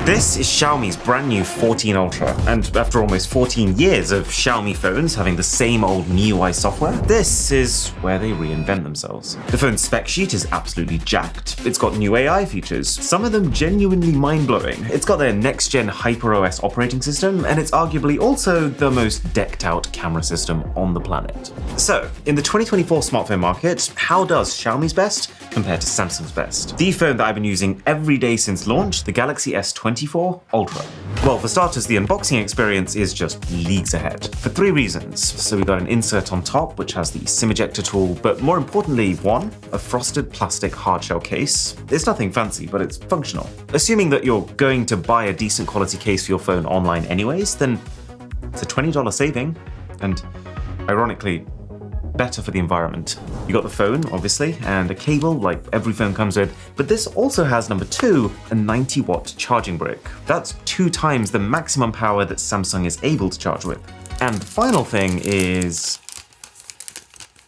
This is Xiaomi's brand new 14 Ultra, and after almost 14 years of Xiaomi phones having the same old MIUI software, this is where they reinvent themselves. The phone's spec sheet is absolutely jacked. It's got new AI features, some of them genuinely mind-blowing. It's got their next-gen HyperOS operating system, and it's arguably also the most decked-out camera system on the planet. So, in the 2024 smartphone market, how does Xiaomi's best compare to Samsung's best? The phone that I've been using every day since launch, the Galaxy S24 Ultra. Well, for starters, the unboxing experience is just leagues ahead, for three reasons. So we got an insert on top, which has the SIM ejector tool, but more importantly, one, a frosted plastic hardshell case. It's nothing fancy, but it's functional. Assuming that you're going to buy a decent quality case for your phone online anyways, then it's a $20 saving, and ironically, better for the environment. You got the phone, obviously, and a cable like every phone comes with, but this also has, number two, a 90-watt charging brick. That's 2 times the maximum power that Samsung is able to charge with. And the final thing is,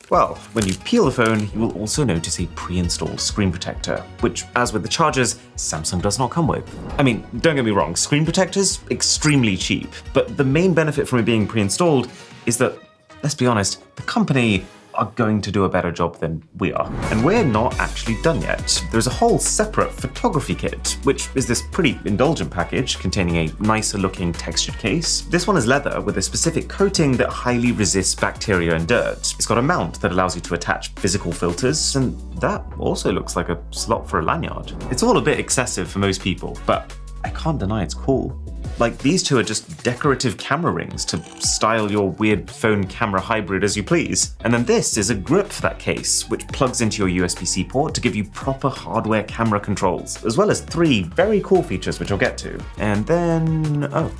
well, when you peel the phone, you will also notice a pre-installed screen protector, which, as with the chargers, Samsung does not come with. I mean, don't get me wrong, screen protectors, extremely cheap, but the main benefit from it being pre-installed is that, let's be honest, the company are going to do a better job than we are. And we're not actually done yet. There's a whole separate photography kit, which is this pretty indulgent package containing a nicer looking textured case. This one is leather with a specific coating that highly resists bacteria and dirt. It's got a mount that allows you to attach physical filters, and that also looks like a slot for a lanyard. It's all a bit excessive for most people, but I can't deny it's cool. Like, these two are just decorative camera rings to style your weird phone camera hybrid as you please. And then this is a grip for that case, which plugs into your USB-C port to give you proper hardware camera controls, as well as 3 very cool features which I'll get to. And then, oh,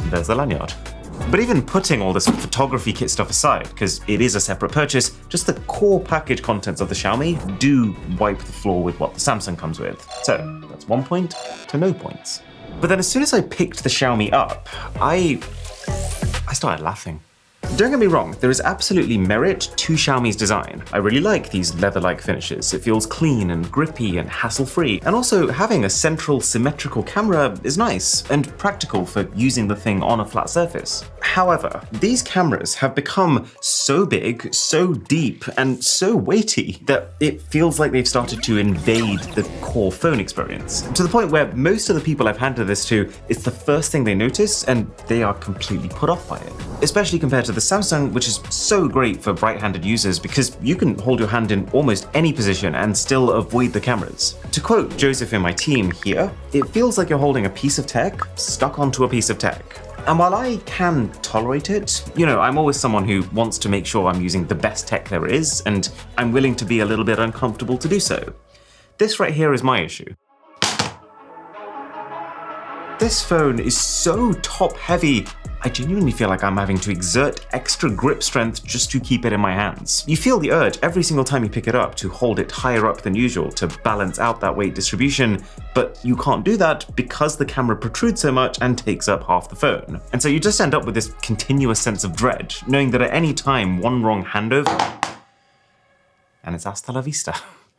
there's the lanyard. But even putting all this photography kit stuff aside, because it is a separate purchase, just the core package contents of the Xiaomi do wipe the floor with what the Samsung comes with. So that's 1 point to no points. But then as soon as I picked the Xiaomi up, I started laughing. Don't get me wrong, there is absolutely merit to Xiaomi's design. I really like these leather-like finishes. It feels clean and grippy and hassle-free. And also, having a central symmetrical camera is nice and practical for using the thing on a flat surface. However, these cameras have become so big, so deep, and so weighty that it feels like they've started to invade the core phone experience. To the point where most of the people I've handed this to, it's the first thing they notice and they are completely put off by it. Especially compared to the Samsung, which is so great for right-handed users because you can hold your hand in almost any position and still avoid the cameras. To quote Joseph in my team here, it feels like you're holding a piece of tech stuck onto a piece of tech. And while I can tolerate it, I'm always someone who wants to make sure I'm using the best tech there is, and I'm willing to be a little bit uncomfortable to do so. This right here is my issue. This phone is so top-heavy, I genuinely feel like I'm having to exert extra grip strength just to keep it in my hands. You feel the urge every single time you pick it up to hold it higher up than usual to balance out that weight distribution, but you can't do that because the camera protrudes so much and takes up half the phone. And so you just end up with this continuous sense of dread, knowing that at any time one wrong handover, and it's hasta la vista.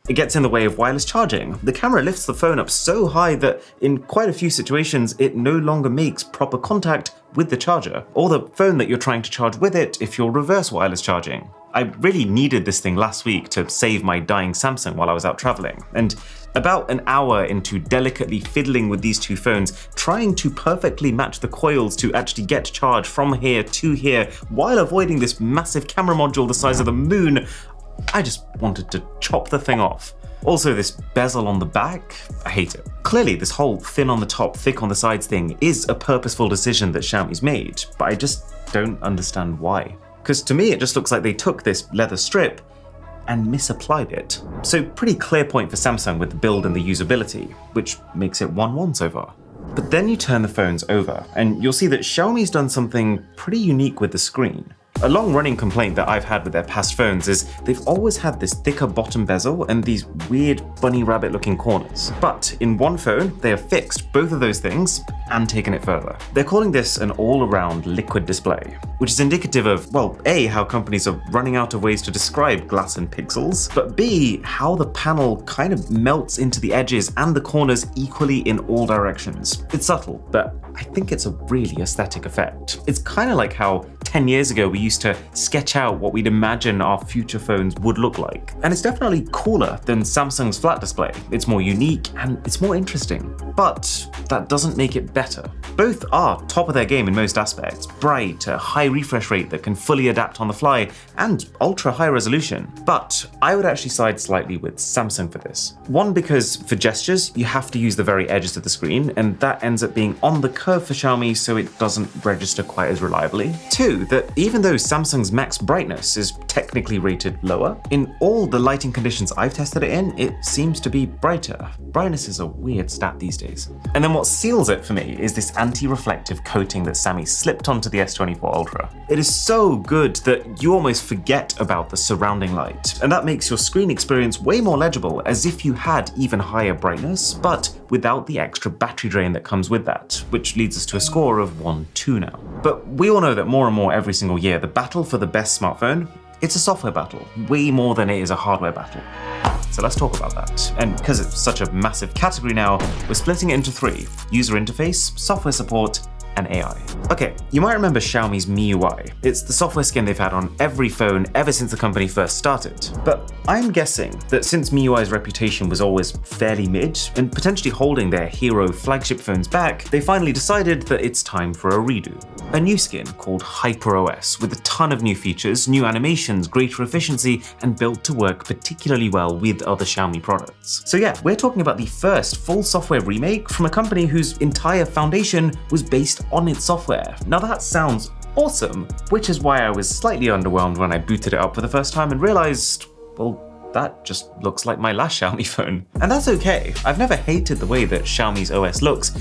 It gets in the way of wireless charging. The camera lifts the phone up so high that in quite a few situations, it no longer makes proper contact with the charger, or the phone that you're trying to charge with it if you're reverse wireless charging. I really needed this thing last week to save my dying Samsung while I was out traveling, and about an hour into delicately fiddling with these two phones, trying to perfectly match the coils to actually get charge from here to here, while avoiding this massive camera module the size of the moon, I just wanted to chop the thing off. Also, this bezel on the back, I hate it. Clearly, this whole thin on the top, thick on the sides thing is a purposeful decision that Xiaomi's made, but I just don't understand why. Because to me, it just looks like they took this leather strip and misapplied it. So pretty clear point for Samsung with the build and the usability, which makes it 1-1 so far. But then you turn the phones over, and you'll see that Xiaomi's done something pretty unique with the screen. A long-running complaint that I've had with their past phones is they've always had this thicker bottom bezel and these weird bunny rabbit-looking corners. But in one phone, they have fixed both of those things and taken it further. They're calling this an all-around liquid display, which is indicative of, well, A, how companies are running out of ways to describe glass and pixels, but B, how the panel kind of melts into the edges and the corners equally in all directions. It's subtle, but I think it's a really aesthetic effect. It's kind of like how 10 years ago we used to sketch out what we'd imagine our future phones would look like. And it's definitely cooler than Samsung's flat display. It's more unique and it's more interesting. But that doesn't make it better. Both are top of their game in most aspects. Bright, a high refresh rate that can fully adapt on the fly, and ultra high resolution. But I would actually side slightly with Samsung for this. One, because for gestures, you have to use the very edges of the screen, and that ends up being on the curve for Xiaomi, so it doesn't register quite as reliably. Two, that even though Samsung's max brightness is technically rated lower, in all the lighting conditions I've tested it in, it seems to be brighter. Brightness is a weird stat these days. And then what seals it for me is this anti-reflective coating that Sammy slipped onto the S24 Ultra. It is so good that you almost forget about the surrounding light, and that makes your screen experience way more legible, as if you had even higher brightness, but without the extra battery drain that comes with that, which leads us to a score of 1-2 now. But we all know that more and more every single year, the battle for the best smartphone, it's a software battle, way more than it is a hardware battle. So let's talk about that. And because it's such a massive category now, we're splitting it into three: user interface, software support, and AI. Okay, you might remember Xiaomi's MIUI. It's the software skin they've had on every phone ever since the company first started. But I'm guessing that since MIUI's reputation was always fairly mid, and potentially holding their hero flagship phones back, they finally decided that it's time for a redo. A new skin called HyperOS, with a ton of new features, new animations, greater efficiency, and built to work particularly well with other Xiaomi products. So yeah, we're talking about the first full software remake from a company whose entire foundation was based on its software. Now that sounds awesome, which is why I was slightly underwhelmed when I booted it up for the first time and realized, well, that just looks like my last Xiaomi phone. And that's okay. I've never hated the way that Xiaomi's OS looks,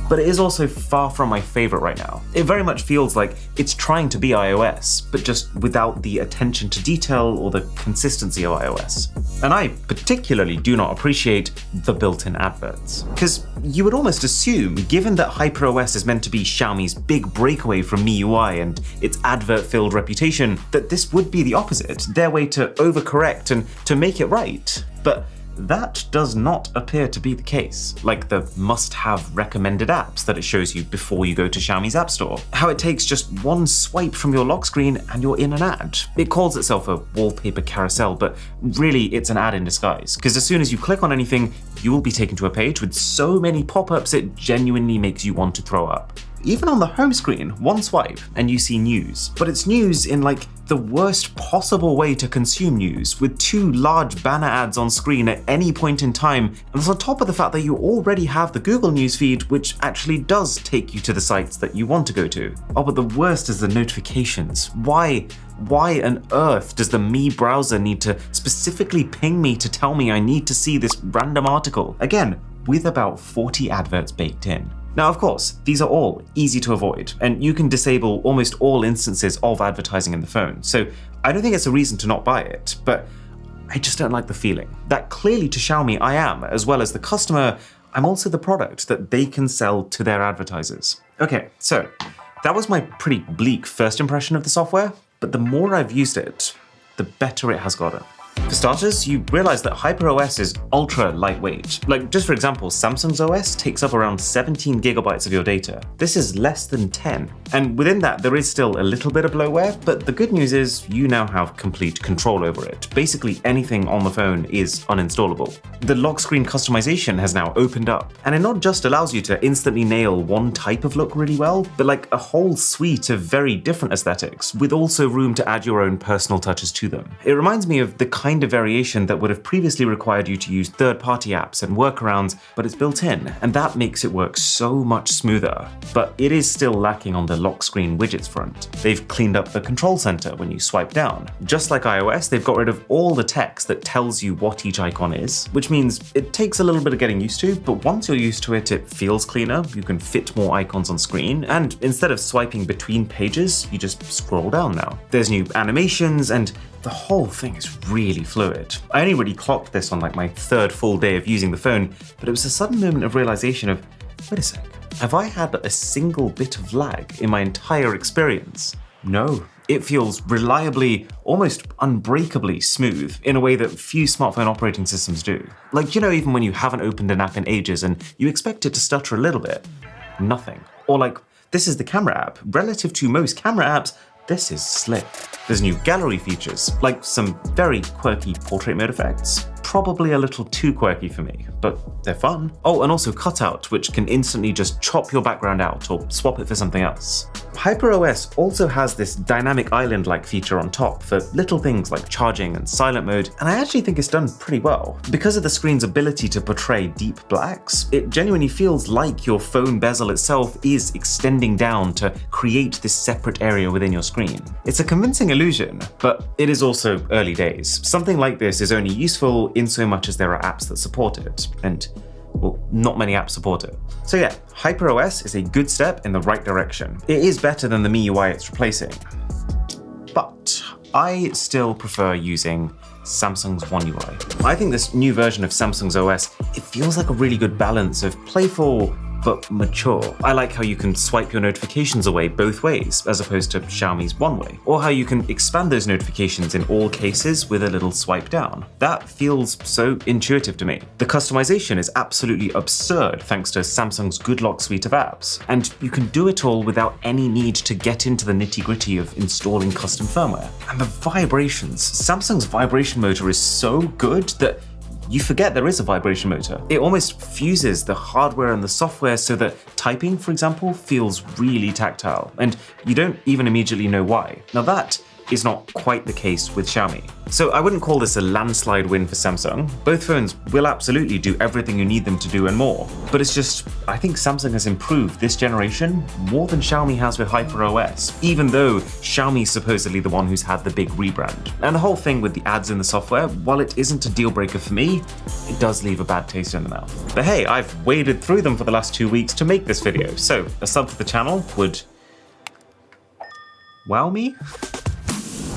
but it is also far from my favorite right now. It very much feels like it's trying to be iOS, but just without the attention to detail or the consistency of iOS. And I particularly do not appreciate the built-in adverts. Because you would almost assume, given that HyperOS is meant to be Xiaomi's big breakaway from MIUI and its advert-filled reputation, that this would be the opposite, their way to overcorrect and to make it right. But that does not appear to be the case, like the must-have recommended apps that it shows you before you go to Xiaomi's App Store. How it takes just one swipe from your lock screen and you're in an ad. It calls itself a wallpaper carousel, but really it's an ad in disguise, because as soon as you click on anything, you will be taken to a page with so many pop-ups it genuinely makes you want to throw up. Even on the home screen, one swipe and you see news. But it's news in like the worst possible way to consume news, with two large banner ads on screen at any point in time, and that's on top of the fact that you already have the Google newsfeed, which actually does take you to the sites that you want to go to. Oh, but the worst is the notifications. Why on earth does the Mi browser need to specifically ping me to tell me I need to see this random article? Again, with about 40 adverts baked in. Now, of course, these are all easy to avoid, and you can disable almost all instances of advertising in the phone, so I don't think it's a reason to not buy it, but I just don't like the feeling that clearly to Xiaomi I am, as well as the customer, I'm also the product that they can sell to their advertisers. Okay, so that was my pretty bleak first impression of the software, but the more I've used it, the better it has gotten. For starters, you realize that HyperOS is ultra lightweight. Like, just for example, Samsung's OS takes up around 17 gigabytes of your data. This is less than 10. And within that, there is still a little bit of bloatware, but the good news is you now have complete control over it. Basically anything on the phone is uninstallable. The lock screen customization has now opened up, and it not just allows you to instantly nail one type of look really well, but like a whole suite of very different aesthetics, with also room to add your own personal touches to them. It reminds me of the kind kind of variation that would have previously required you to use third-party apps and workarounds, but it's built in, and that makes it work so much smoother. But it is still lacking on the lock screen widgets front. They've cleaned up the control center when you swipe down. Just like iOS, they've got rid of all the text that tells you what each icon is, which means it takes a little bit of getting used to, but once you're used to it, it feels cleaner, you can fit more icons on screen, and instead of swiping between pages, you just scroll down now. There's new animations, and the whole thing is really fluid. I only really clocked this on like my third full day of using the phone, but it was a sudden moment of realization of, wait a sec, have I had a single bit of lag in my entire experience? No. It feels reliably, almost unbreakably smooth in a way that few smartphone operating systems do. Like, you know, even when you haven't opened an app in ages and you expect it to stutter a little bit, nothing. Or like, this is the camera app. Relative to most camera apps, this is slick. There's new gallery features, like some very quirky portrait mode effects. Probably a little too quirky for me, but they're fun. Oh, and also cutout, which can instantly just chop your background out or swap it for something else. HyperOS also has this dynamic island-like feature on top for little things like charging and silent mode, and I actually think it's done pretty well. Because of the screen's ability to portray deep blacks, it genuinely feels like your phone bezel itself is extending down to create this separate area within your screen. It's a convincing illusion, but it is also early days. Something like this is only useful in so much as there are apps that support it, and well, not many apps support it. So yeah, HyperOS is a good step in the right direction. It is better than the MIUI it's replacing. But I still prefer using Samsung's One UI. I think this new version of Samsung's OS, it feels like a really good balance of playful but mature. I like how you can swipe your notifications away both ways, as opposed to Xiaomi's one way, or how you can expand those notifications in all cases with a little swipe down. That feels so intuitive to me. The customization is absolutely absurd thanks to Samsung's Good Lock suite of apps, and you can do it all without any need to get into the nitty-gritty of installing custom firmware. And the vibrations. Samsung's vibration motor is so good that you forget there is a vibration motor. It almost fuses the hardware and the software so that typing, for example, feels really tactile, and you don't even immediately know why. Now that is not quite the case with Xiaomi. So I wouldn't call this a landslide win for Samsung. Both phones will absolutely do everything you need them to do and more, but it's just, I think Samsung has improved this generation more than Xiaomi has with HyperOS, even though Xiaomi's supposedly the one who's had the big rebrand. And the whole thing with the ads in the software, while it isn't a deal breaker for me, it does leave a bad taste in the mouth. But hey, I've waded through them for the last 2 weeks to make this video, so a sub to the channel would wow me?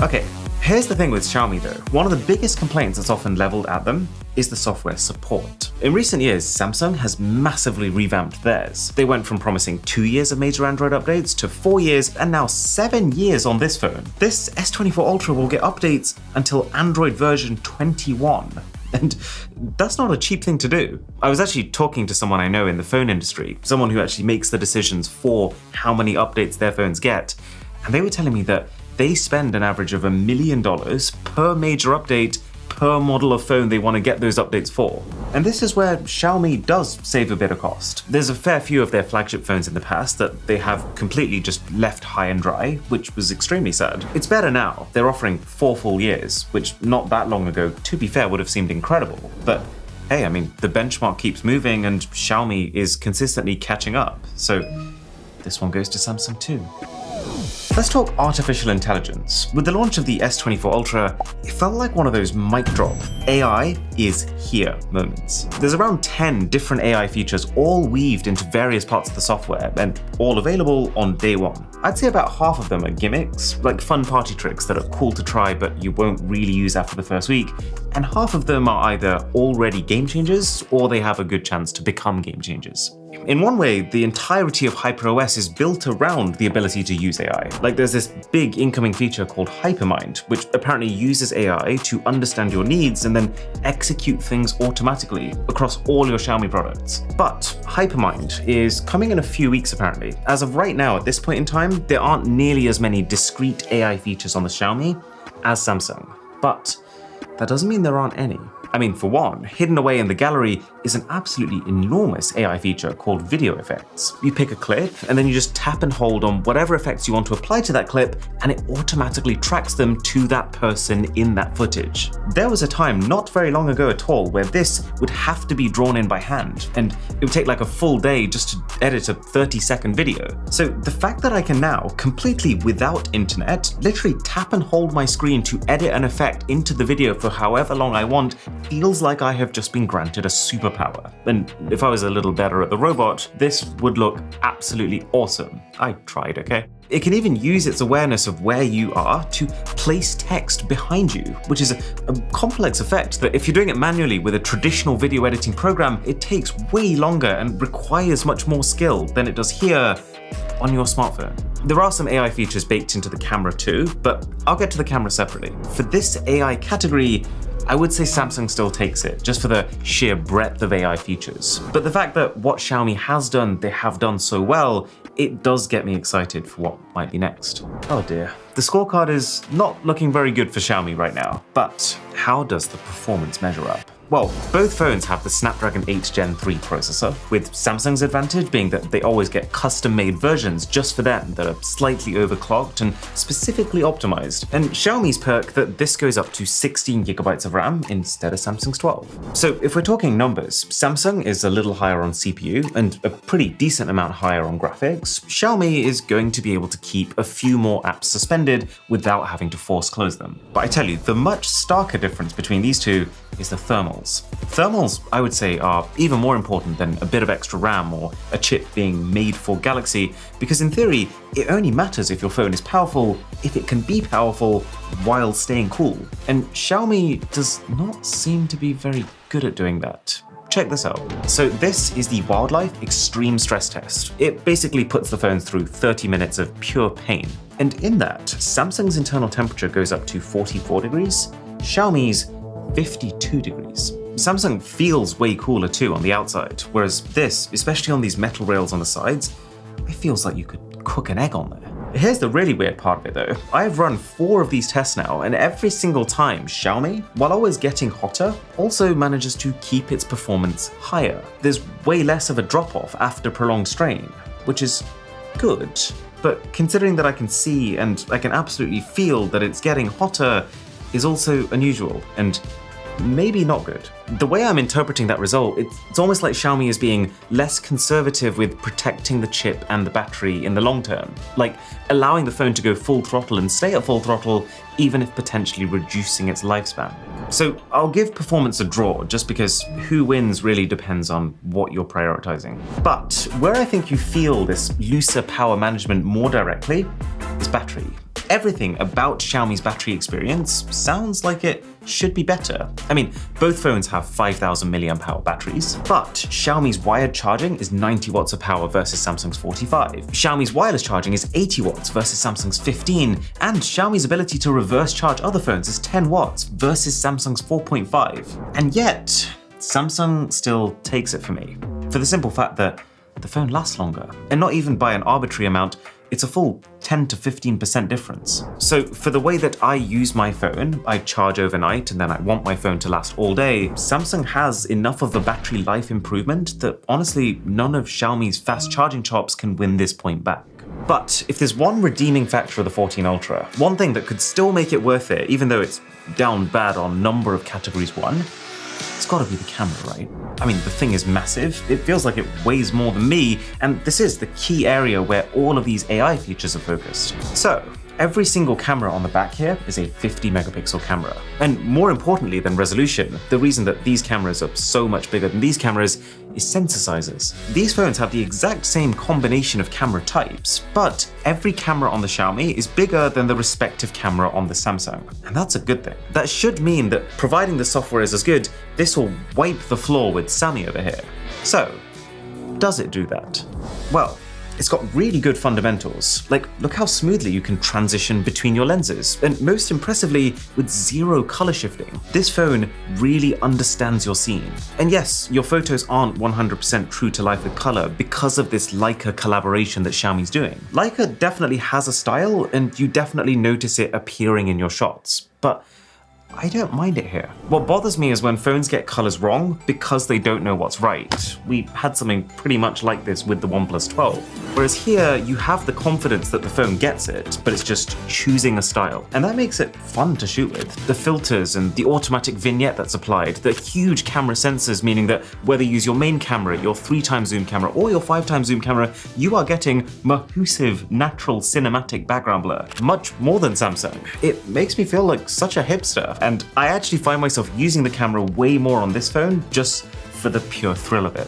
Okay, here's the thing with Xiaomi though. One of the biggest complaints that's often leveled at them is the software support. In recent years, Samsung has massively revamped theirs. They went from promising 2 years of major Android updates to 4 years and now 7 years on this phone. This S24 Ultra will get updates until Android version 21. And that's not a cheap thing to do. I was actually talking to someone I know in the phone industry, someone who actually makes the decisions for how many updates their phones get, and they were telling me that they spend an average of $1 million per major update per model of phone they want to get those updates for. And this is where Xiaomi does save a bit of cost. There's a fair few of their flagship phones in the past that they have completely just left high and dry, which was extremely sad. It's better now. They're offering 4 full years, which not that long ago, to be fair, would have seemed incredible. But hey, I mean, the benchmark keeps moving and Xiaomi is consistently catching up. So this one goes to Samsung too. Let's talk artificial intelligence. With the launch of the S24 Ultra, it felt like one of those mic drop, AI is here moments. There's around 10 different AI features all weaved into various parts of the software and all available on day one. I'd say about half of them are gimmicks, like fun party tricks that are cool to try but you won't really use after the first week, and half of them are either already game changers or they have a good chance to become game changers. In one way, the entirety of HyperOS is built around the ability to use AI. Like there's this big incoming feature called Hypermind, which apparently uses AI to understand your needs and then execute things automatically across all your Xiaomi products. But Hypermind is coming in a few weeks apparently. As of right now, at this point in time, there aren't nearly as many discrete AI features on the Xiaomi as Samsung. But that doesn't mean there aren't any. I mean, for one, hidden away in the gallery is an absolutely enormous AI feature called video effects. You pick a clip, and then you just tap and hold on whatever effects you want to apply to that clip, and it automatically tracks them to that person in that footage. There was a time not very long ago at all where this would have to be drawn in by hand, and it would take like a full day just to edit a 30-second video. So the fact that I can now, completely without internet, literally tap and hold my screen to edit an effect into the video for however long I want feels like I have just been granted a superpower. And if I was a little better at the robot, this would look absolutely awesome. I tried, okay? It can even use its awareness of where you are to place text behind you, which is a complex effect that if you're doing it manually with a traditional video editing program, it takes way longer and requires much more skill than it does here on your smartphone. There are some AI features baked into the camera too, but I'll get to the camera separately. For this AI category, I would say Samsung still takes it, just for the sheer breadth of AI features. But the fact that what Xiaomi has done, they have done so well, it does get me excited for what might be next. Oh dear. The scorecard is not looking very good for Xiaomi right now, but how does the performance measure up? Well, both phones have the Snapdragon 8 Gen 3 processor, with Samsung's advantage being that they always get custom-made versions just for them that are slightly overclocked and specifically optimized, and Xiaomi's perk that this goes up to 16GB of RAM instead of Samsung's 12. So if we're talking numbers, Samsung is a little higher on CPU and a pretty decent amount higher on graphics. Xiaomi is going to be able to keep a few more apps suspended without having to force close them. But I tell you, the much starker difference between these two is the thermals. Thermals, I would say, are even more important than a bit of extra RAM or a chip being made for Galaxy, because in theory, it only matters if your phone is powerful, if it can be powerful while staying cool. And Xiaomi does not seem to be very good at doing that. Check this out. So this is the Wildlife Extreme Stress Test. It basically puts the phone through 30 minutes of pure pain. And in that, Samsung's internal temperature goes up to 44 degrees, Xiaomi's 52 degrees. Samsung feels way cooler too on the outside, whereas this, especially on these metal rails on the sides, it feels like you could cook an egg on there. Here's the really weird part of it though. I've run 4 of these tests now, and every single time Xiaomi, while always getting hotter, also manages to keep its performance higher. There's way less of a drop-off after prolonged strain, which is good. But considering that I can see and I can absolutely feel that it's getting hotter is also unusual and maybe not good. The way I'm interpreting that result, it's almost like Xiaomi is being less conservative with protecting the chip and the battery in the long term, like allowing the phone to go full throttle and stay at full throttle, even if potentially reducing its lifespan. So I'll give performance a draw, just because who wins really depends on what you're prioritizing. But where I think you feel this looser power management more directly is battery. Everything about Xiaomi's battery experience sounds like it should be better. I mean, both phones have 5,000 mAh batteries, but Xiaomi's wired charging is 90 watts of power versus Samsung's 45. Xiaomi's wireless charging is 80 watts versus Samsung's 15, and Xiaomi's ability to reverse charge other phones is 10 watts versus Samsung's 4.5. And yet, Samsung still takes it for me, for the simple fact that the phone lasts longer, and not even by an arbitrary amount. It's a full 10 to 15% difference. So for the way that I use my phone, I charge overnight and then I want my phone to last all day, Samsung has enough of a battery life improvement that honestly, none of Xiaomi's fast charging chops can win this point back. But if there's one redeeming factor of the 14 Ultra, one thing that could still make it worth it, even though it's down bad on number of categories won, it's gotta be the camera, right? I mean, the thing is massive, it feels like it weighs more than me, and this is the key area where all of these AI features are focused. So, every single camera on the back here is a 50 megapixel camera. And more importantly than resolution, the reason that these cameras are so much bigger than these cameras is sensor sizes. These phones have the exact same combination of camera types, but every camera on the Xiaomi is bigger than the respective camera on the Samsung. And that's a good thing. That should mean that providing the software is as good, this will wipe the floor with Sammy over here. So, does it do that? Well, it's got really good fundamentals. Like, look how smoothly you can transition between your lenses, and most impressively, with zero color shifting. This phone really understands your scene. And yes, your photos aren't 100% true to life with color because of this Leica collaboration that Xiaomi's doing. Leica definitely has a style, and you definitely notice it appearing in your shots. But I don't mind it here. What bothers me is when phones get colors wrong because they don't know what's right. We had something pretty much like this with the OnePlus 12. Whereas here, you have the confidence that the phone gets it, but it's just choosing a style. And that makes it fun to shoot with. The filters and the automatic vignette that's applied, the huge camera sensors, meaning that whether you use your main camera, your 3x zoom camera, or your 5x zoom camera, you are getting mahoosive, natural cinematic background blur. Much more than Samsung. It makes me feel like such a hipster. And I actually find myself using the camera way more on this phone just for the pure thrill of it.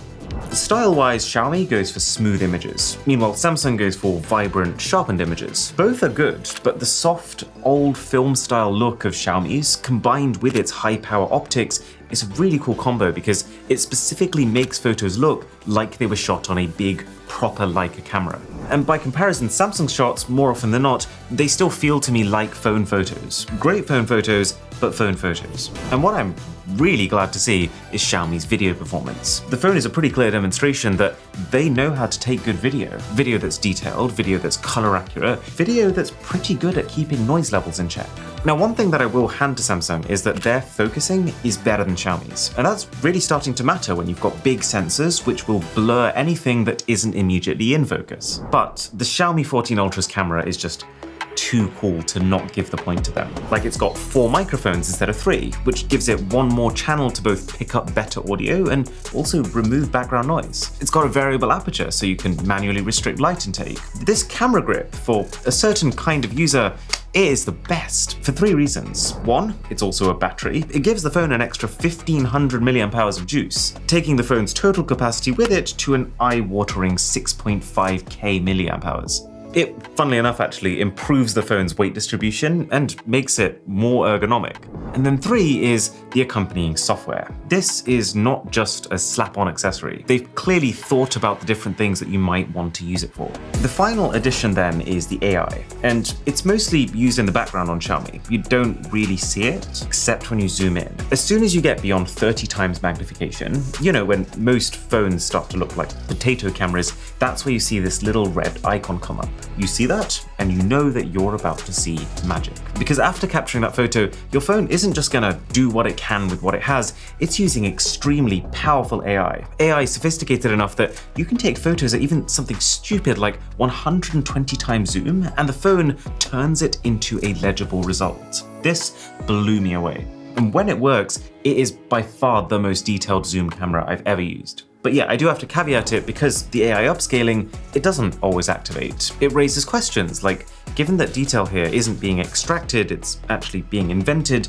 Style-wise, Xiaomi goes for smooth images. Meanwhile, Samsung goes for vibrant, sharpened images. Both are good, but the soft, old film-style look of Xiaomi's, combined with its high-power optics, is a really cool combo because it specifically makes photos look like they were shot on a big, proper Leica camera. And by comparison, Samsung shots, more often than not, they still feel to me like phone photos. Great phone photos, but phone photos. And what I'm really glad to see is Xiaomi's video performance. The phone is a pretty clear demonstration that they know how to take good video. Video that's detailed, video that's color accurate, video that's pretty good at keeping noise levels in check. Now, one thing that I will hand to Samsung is that their focusing is better than Xiaomi's. And that's really starting to matter when you've got big sensors which will blur anything that isn't immediately in focus. But the Xiaomi 14 Ultra's camera is just too cool to not give the point to them. Like, it's got 4 microphones instead of 3, which gives it one more channel to both pick up better audio and also remove background noise. It's got a variable aperture so you can manually restrict light intake. This camera grip, for a certain kind of user, is the best for 3 reasons. 1, it's also a battery. It gives the phone an extra 1500 mAh of juice, taking the phone's total capacity with it to an eye-watering 6.5k mAh. It, funnily enough, actually improves the phone's weight distribution and makes it more ergonomic. And then 3 is the accompanying software. This is not just a slap-on accessory. They've clearly thought about the different things that you might want to use it for. The final addition then is the AI, and it's mostly used in the background on Xiaomi. You don't really see it, except when you zoom in. As soon as you get beyond 30 times magnification, you know, when most phones start to look like potato cameras, that's where you see this little red icon come up. You see that, and you know that you're about to see magic. Because after capturing that photo, your phone isn't just gonna do what it can with what it has, it's using extremely powerful AI. AI sophisticated enough that you can take photos at even something stupid like 120 times zoom, and the phone turns it into a legible result. This blew me away. And when it works, it is by far the most detailed zoom camera I've ever used. But yeah, I do have to caveat it because the AI upscaling, it doesn't always activate. It raises questions like, given that detail here isn't being extracted, it's actually being invented,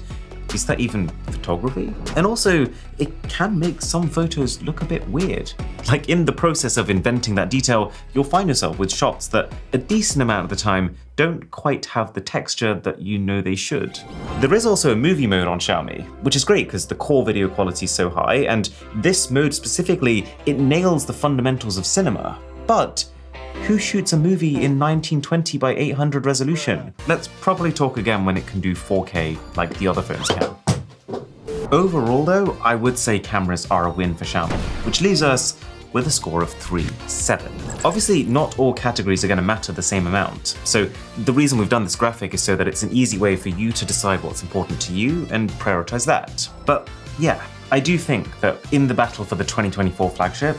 is that even photography? And also, it can make some photos look a bit weird. Like, in the process of inventing that detail, you'll find yourself with shots that a decent amount of the time don't quite have the texture that you know they should. There is also a movie mode on Xiaomi, which is great because the core video quality is so high, and this mode specifically, it nails the fundamentals of cinema. But who shoots a movie in 1920 by 800 resolution? Let's probably talk again when it can do 4K like the other phones can. Overall though, I would say cameras are a win for Xiaomi, which leaves us with a score of 3.7. Obviously, not all categories are going to matter the same amount, so the reason we've done this graphic is so that it's an easy way for you to decide what's important to you and prioritize that. But yeah, I do think that in the battle for the 2024 flagship,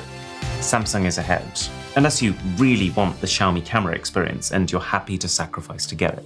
Samsung is ahead, unless you really want the Xiaomi camera experience and you're happy to sacrifice to get it.